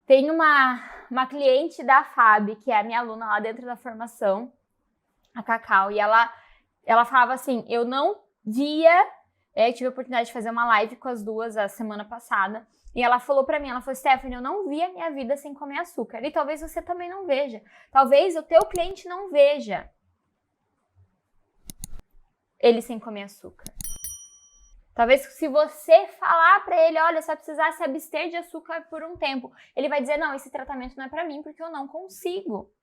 Tem uma cliente da FAB, que é a minha aluna lá dentro da formação, a Cacau, e ela falava assim, eu não via, tive a oportunidade de fazer uma live com as duas a semana passada, e ela falou pra mim, ela falou, Stephanie, eu não vi a minha vida sem comer açúcar, e talvez você também não veja, talvez o teu cliente não veja ele sem comer açúcar. Talvez se você falar pra ele, olha, você vai precisar se abster de açúcar por um tempo, ele vai dizer, não, esse tratamento não é pra mim, porque eu não consigo.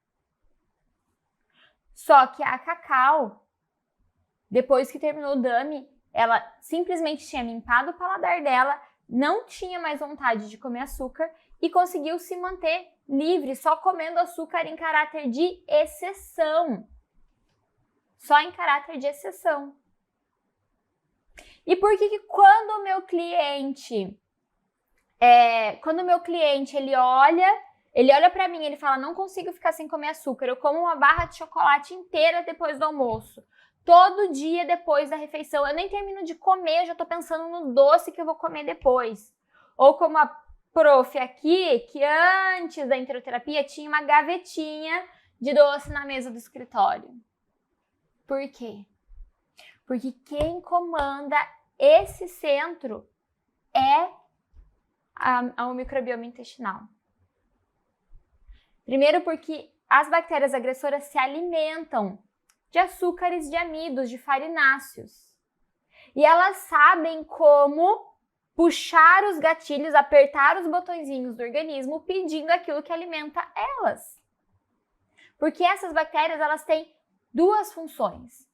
Só que a Cacau, depois que terminou o dummy, ela simplesmente tinha limpado o paladar dela, não tinha mais vontade de comer açúcar e conseguiu se manter livre, só comendo açúcar em caráter de exceção. Só em caráter de exceção. E por que quando o meu cliente ele olha pra mim, ele fala, não consigo ficar sem comer açúcar, eu como uma barra de chocolate inteira depois do almoço, todo dia depois da refeição, eu nem termino de comer, eu já tô pensando no doce que eu vou comer depois. Ou como a prof aqui, que antes da enteroterapia tinha uma gavetinha de doce na mesa do escritório. Por quê? Porque quem comanda esse centro é o microbioma intestinal. Primeiro porque as bactérias agressoras se alimentam de açúcares, de amidos, de farináceos. E elas sabem como puxar os gatilhos, apertar os botõezinhos do organismo pedindo aquilo que alimenta elas. Porque essas bactérias, elas têm duas funções.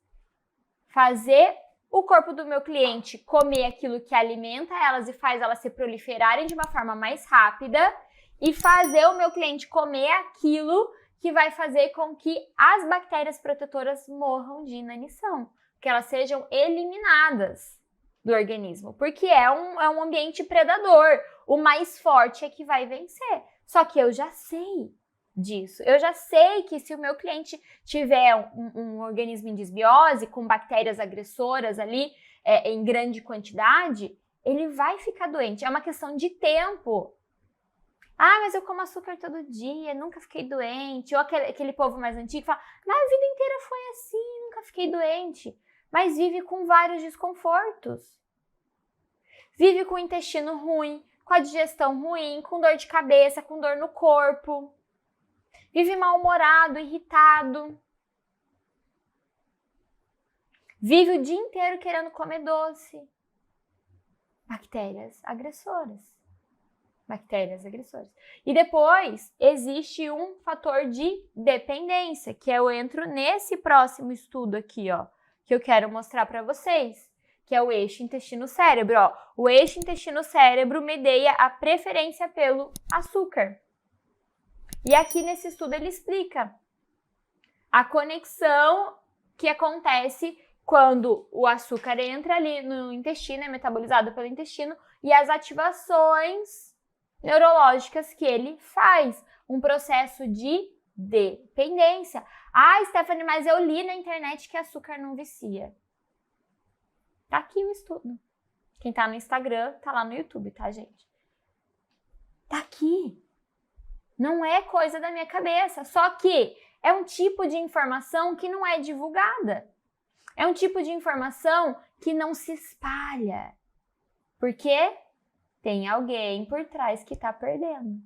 Fazer o corpo do meu cliente comer aquilo que alimenta elas e faz elas se proliferarem de uma forma mais rápida e fazer o meu cliente comer aquilo que vai fazer com que as bactérias protetoras morram de inanição, que elas sejam eliminadas do organismo, porque é um ambiente predador, o mais forte é que vai vencer. Só que eu já sei disso. Eu já sei que se o meu cliente tiver um organismo em desbiose, com bactérias agressoras ali em grande quantidade, ele vai ficar doente. É uma questão de tempo. Ah, mas eu como açúcar todo dia, nunca fiquei doente. Ou aquele povo mais antigo fala, mas a vida inteira foi assim, nunca fiquei doente. Mas vive com vários desconfortos. Vive com o intestino ruim, com a digestão ruim, com dor de cabeça, com dor no corpo. Vive mal-humorado, irritado. Vive o dia inteiro querendo comer doce. Bactérias agressoras. Bactérias agressoras. E depois existe um fator de dependência, que eu entro nesse próximo estudo aqui, ó, que eu quero mostrar para vocês, que é o eixo intestino-cérebro, ó. O eixo intestino-cérebro medeia a preferência pelo açúcar. E aqui nesse estudo ele explica a conexão que acontece quando o açúcar entra ali no intestino, é metabolizado pelo intestino, e as ativações neurológicas que ele faz. Um processo de dependência. Ah, Stephanie, mas eu li na internet que açúcar não vicia. Tá aqui o estudo. Quem tá no Instagram, tá lá no YouTube, tá, gente? Tá aqui. Não é coisa da minha cabeça, só que é um tipo de informação que não é divulgada. É um tipo de informação que não se espalha. Porque tem alguém por trás que está perdendo.